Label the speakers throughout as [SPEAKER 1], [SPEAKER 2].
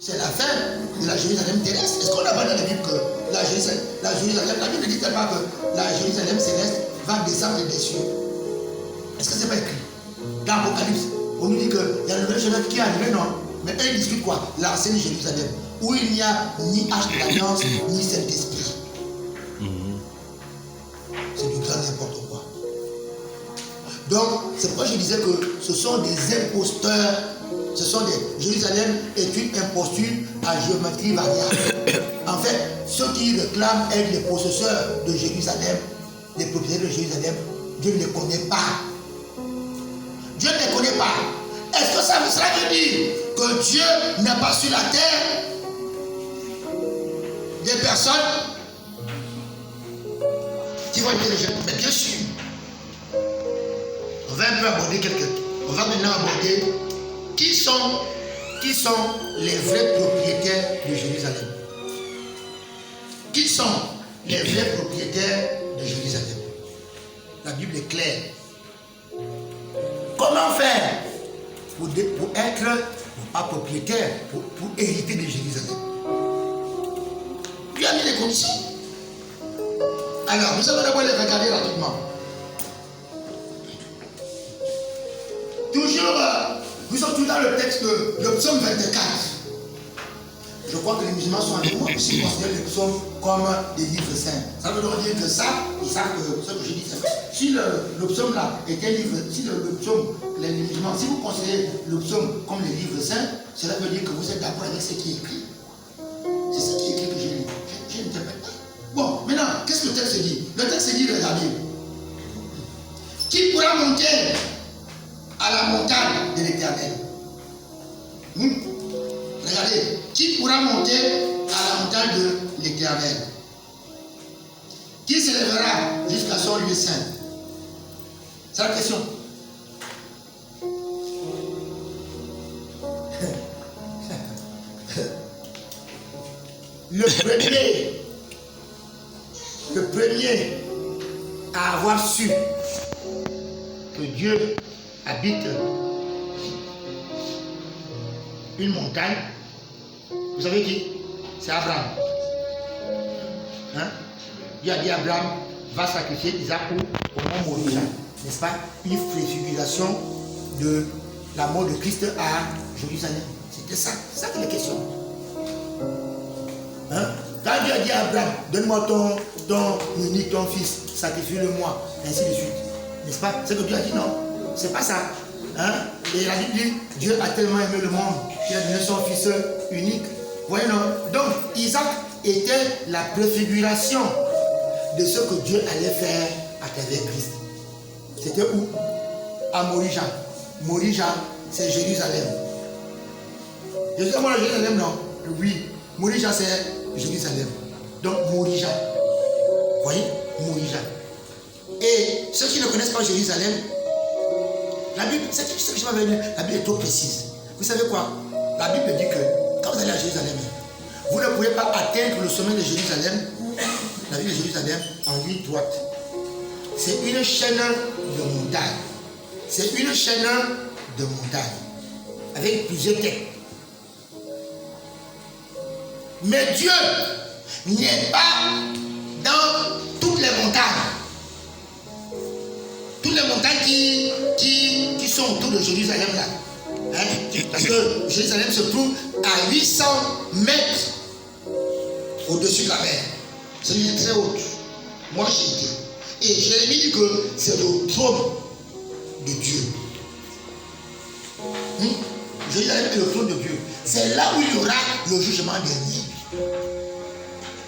[SPEAKER 1] c'est la fin de la Jérusalem terrestre. Est-ce qu'on a pas dans la Bible que la Jérusalem, la Bible dit tellement que la Jérusalem céleste va descendre des cieux? Est-ce que c'est pas écrit? Dans l'Apocalypse, on nous dit qu'il y a le nouvel Jérusalem qui est arrivé, non? Mais eux, ils discutent quoi? L'ancienne Jérusalem, où il n'y a ni arche de l'alliance, ni Saint-Esprit. C'est du grand n'importe quoi. Donc, c'est pourquoi je disais que ce sont des imposteurs. Jérusalem est une imposture à géométrie variable. En fait, ceux qui réclament être les possesseurs de Jérusalem, les propriétaires de Jérusalem, Dieu ne les connaît pas. Dieu ne les connaît pas. Est-ce que ça veut dire que Dieu n'a pas sur la terre des personnes qui vont être les jeunes? Mais bien sûr. On va un peu aborder On va maintenant aborder qui sont les vrais propriétaires de Jérusalem. Qui sont les vrais propriétaires de Jérusalem? La Bible est claire. Comment faire pour être, pas propriétaire, pour hériter de Jérusalem? Dieu a mis les conditions. Alors, nous allons d'abord les regarder rapidement. Toujours, nous sommes tous dans le texte de psaume 24. Je crois que les musulmans sont avec moi aussi considèrent les psaumes comme des livres saints. Ça veut donc dire que ça, ils savent que ce que je dis c'est vrai. Si le psaume là est un livre, si le psaume, les musulmans, si vous considérez le psaume comme les livres saints, cela veut dire que vous êtes d'accord avec ce qui est écrit. C'est ce qui est écrit que je n'interprète pas. Bon, maintenant, qu'est-ce que le texte dit? Le texte dit, regardez. Qui pourra monter à la montagne de l'Éternel? Regardez, qui pourra monter à la montagne de l'Éternel? Qui s'élèvera jusqu'à son lieu saint? C'est la question. Le premier à avoir su que Dieu habite une montagne, vous savez qui? C'est Abraham. Hein? Dieu a dit à Abraham, va sacrifier Isaac au mont Moriah, n'est-ce pas? Une préfiguration de la mort de Christ à Jérusalem. C'était ça, c'est ça qui est la question. Hein? Quand Dieu a dit à Abraham, donne-moi ton unique, ton fils, sacrifie-le-moi, ainsi de suite. N'est-ce pas? C'est que Dieu a dit non, c'est pas ça. Hein? Et la Bible dit, Dieu a tellement aimé le monde qu'il a donné son fils unique. Voyez non? Donc Isaac était la préfiguration de ce que Dieu allait faire à travers Christ. C'était où? À Moriah. Moriah, c'est Jérusalem. Jérusalem, non? Oui. Moriah, c'est Jérusalem. Donc Moriah. Vous voyez? Moriah. Et ceux qui ne connaissent pas Jérusalem, la Bible, c'est ce que je m'avais dit, la Bible est trop précise. Vous savez quoi? La Bible dit que quand vous allez à Jérusalem, vous ne pouvez pas atteindre le sommet de Jérusalem, la ville de Jérusalem, en ligne droite. C'est une chaîne de montagnes. C'est une chaîne de montagnes avec plusieurs têtes. Mais Dieu n'est pas dans toutes les montagnes. Toutes les montagnes qui sont autour de Jérusalem là. Hein? Parce que Jérusalem se trouve à 800 mètres au-dessus de la mer. C'est une très haute. Moi j'y étais. Et Jérémie dit que c'est le trône de Dieu. Jérusalem est le trône de Dieu. C'est là où il y aura le jugement dernier.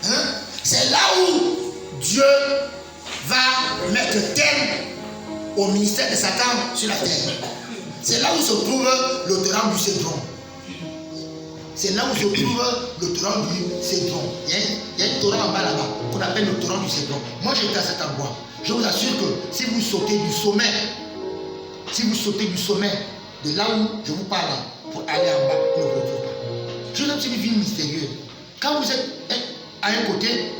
[SPEAKER 1] Hein? C'est là où Dieu va mettre terme au ministère de Satan sur la terre. C'est là où se trouve le torrent du Cédron. C'est là où se trouve le torrent du Cédron. Il y a un torrent en bas là-bas qu'on appelle le torrent du Cédron. Moi j'étais à cet endroit. Je vous assure que si vous sautez du sommet, de là où je vous parle, pour aller en bas, vous ne vous retrouvez pas. Jérusalem, c'est une ville mystérieuse. Quand vous êtes à un côté,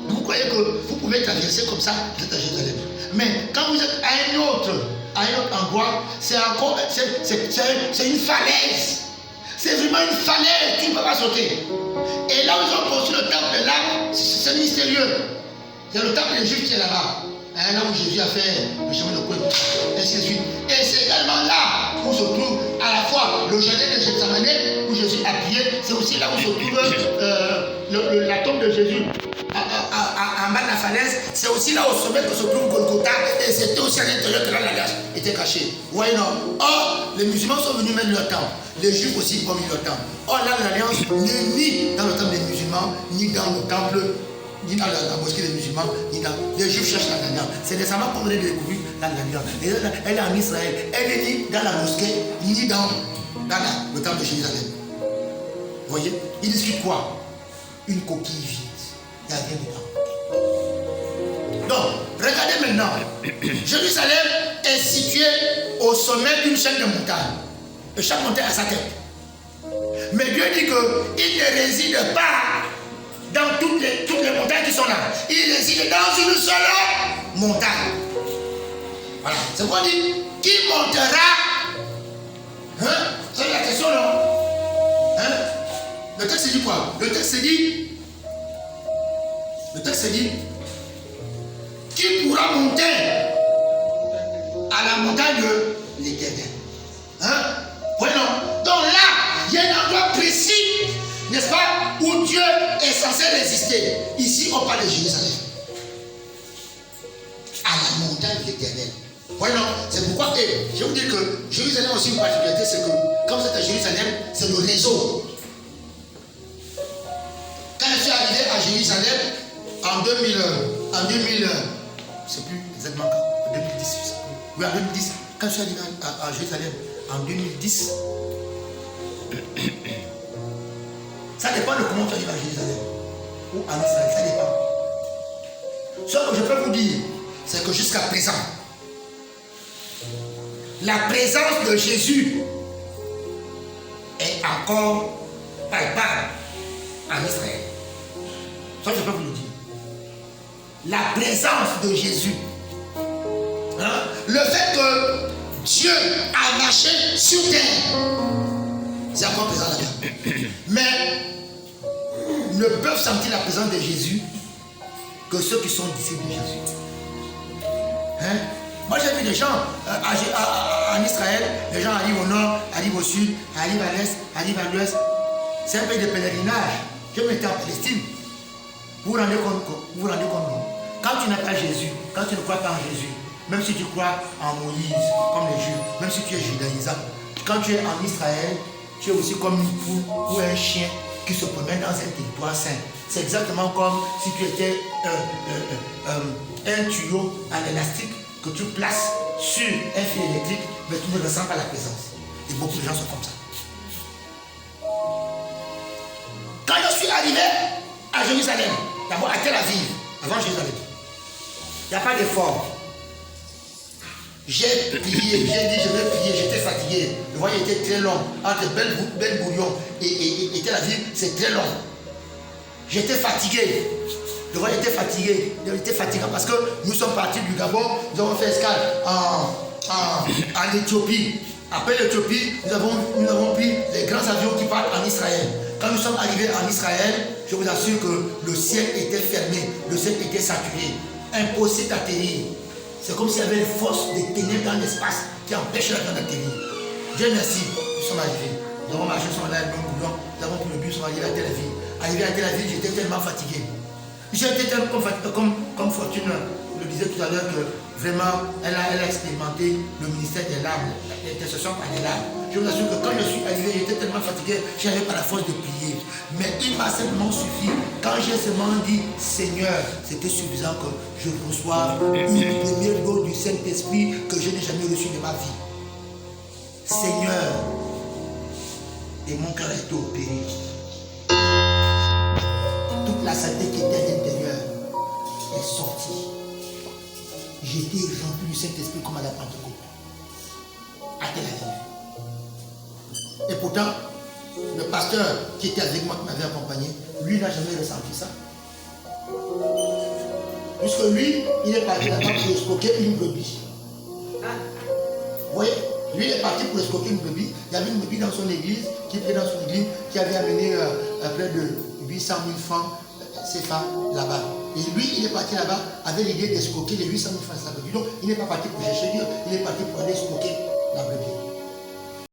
[SPEAKER 1] vous croyez que vous pouvez traverser comme ça, vous êtes à Jérusalem. Mais quand vous êtes à un autre endroit, c'est une falaise. C'est vraiment une falaise. Tu ne peux pas sauter. Et là où ils ont construit le temple, là, c'est mystérieux. C'est le temple des Juifs qui est là-bas. Là où Jésus a fait le chemin de croix, ainsi de suite. Et c'est également là où se trouve à la fois le jardin de Gethsemane, où Jésus a prié. C'est aussi là où se trouve la tombe de Jésus en bas de la falaise. C'est aussi là au sommet que se trouve Golgotha. Et c'était aussi à l'intérieur que l'alliance était cachée. Oui, non. Or, les musulmans sont venus mettre leur temple. Les Juifs aussi ont mis leur temple. Or, là, l'alliance n'est ni dans le temple des musulmans, ni dans le temple, ni dans la mosquée des musulmans, ni dans... Les Juifs cherchent l'alliance. C'est récemment qu'on venait de découvrir l'alliance. Elle est en Israël. Elle n'est ni dans la mosquée, ni dans le temple de Jérusalem. Vous voyez? Ils discutent quoi? Une coquille vide. Il n'y a rien dedans. Donc, regardez maintenant. Jérusalem est située au sommet d'une chaîne de montagnes. Et chaque montagne a sa tête. Mais Dieu dit qu'il ne réside pas dans toutes les montagnes qui sont là. Il réside dans une seule montagne. Voilà. C'est pourquoi on dit, qui montera? Hein? C'est la question, non? Hein? Le texte dit quoi? Le texte dit, qui pourra monter à la montagne de l'Éternel? Hein? Oui, non. Donc là, il y a un endroit précis, n'est-ce pas, où Dieu est censé résister. Ici, on parle de Jérusalem. À la montagne de l'Éternel. Oui, non. C'est pourquoi, je vais vous dire que Jérusalem a aussi une particularité, c'est que, comme c'est à Jérusalem, c'est le réseau. Quand je suis arrivé à Jérusalem, en 2000, je ne sais plus exactement quand, en 2010, oui, en 2010, quand je suis arrivé à Jérusalem, en 2010, ça dépend de comment tu arrives à Jérusalem ou en Israël, ça dépend. Ce que je peux vous dire, c'est que jusqu'à présent, la présence de Jésus est encore palpable en Israël. Ça, je peux vous le dire. La présence de Jésus. Hein? Le fait que Dieu a marché sur terre, c'est encore présent là-bas. Mais ne peuvent sentir la présence de Jésus que ceux qui sont disciples de Jésus. Hein? Moi j'ai vu des gens en Israël, les gens arrivent au nord, arrivent au sud, arrivent à l'est, arrivent à l'ouest. C'est un pays de pèlerinage. Je m'étais en Palestine. Vous vous rendez compte, non? Quand tu n'as pas Jésus, quand tu ne crois pas en Jésus, même si tu crois en Moïse, comme les Juifs, même si tu es judaïsant, quand tu es en Israël, tu es aussi comme une poule ou un chien qui se promène dans un territoire saint. C'est exactement comme si tu étais un tuyau en élastique que tu places sur un fil électrique, mais tu ne ressens pas la présence. Et beaucoup de gens sont comme ça. Quand je suis arrivé à Jérusalem, d'abord à Tel Aviv, avant Jérusalem, il n'y a pas d'effort. J'ai prié, j'ai dit je vais prier, j'étais fatigué. Le voyage était très long. Entre Ben Gourion et Tel Aviv, c'est très long. J'étais fatigué. Le voyage était fatigué. Il était fatigant parce que nous sommes partis du Gabon, nous avons fait escale en Éthiopie. Après l'Éthiopie, nous avons pris les grands avions qui partent en Israël. Quand nous sommes arrivés en Israël, je vous assure que le ciel était fermé, le ciel était saturé. Impossible d'atterrir. C'est comme s'il y avait une force de ténèbres dans l'espace qui empêche la grande d'atterrir. Dieu merci, nous sommes arrivés. Nous avons marché, nous sommes allés à Boulon, nous avons pris le bus, nous sommes arrivés à Tel Aviv. Arrivé à Tel Aviv, j'étais tellement fatigué. J'étais tellement fatigué, comme Fortune le disait tout à l'heure, que vraiment, elle a expérimenté le ministère des larmes, l'intercession par les larmes. Je vous assure que quand je suis arrivé, j'étais tellement fatigué, je n'avais pas la force de prier. Mais il m'a simplement suffi. Quand j'ai seulement dit Seigneur, c'était suffisant que je reçoive une première dose du Saint-Esprit que je n'ai jamais reçue de ma vie. Seigneur, et mon cœur a été opéré. Toute la saleté qui était à l'intérieur est sortie. J'étais rempli du Saint-Esprit comme à la Pentecôte. À Tel Aviv. Et pourtant, le pasteur qui était avec moi, qui m'avait accompagné, lui n'a jamais ressenti ça. Puisque lui, il est parti là-bas pour escroquer une brebis. Vous voyez, lui il est parti pour escroquer une brebis. Il y avait une brebis dans son église, qui priait dans son église, qui avait amené près de 800 000 francs CFA là-bas. Et lui, il est parti là-bas avec l'idée d'escroquer les 800 000 francs CFA. Donc, il n'est pas parti pour chercher Dieu, il est parti pour aller escroquer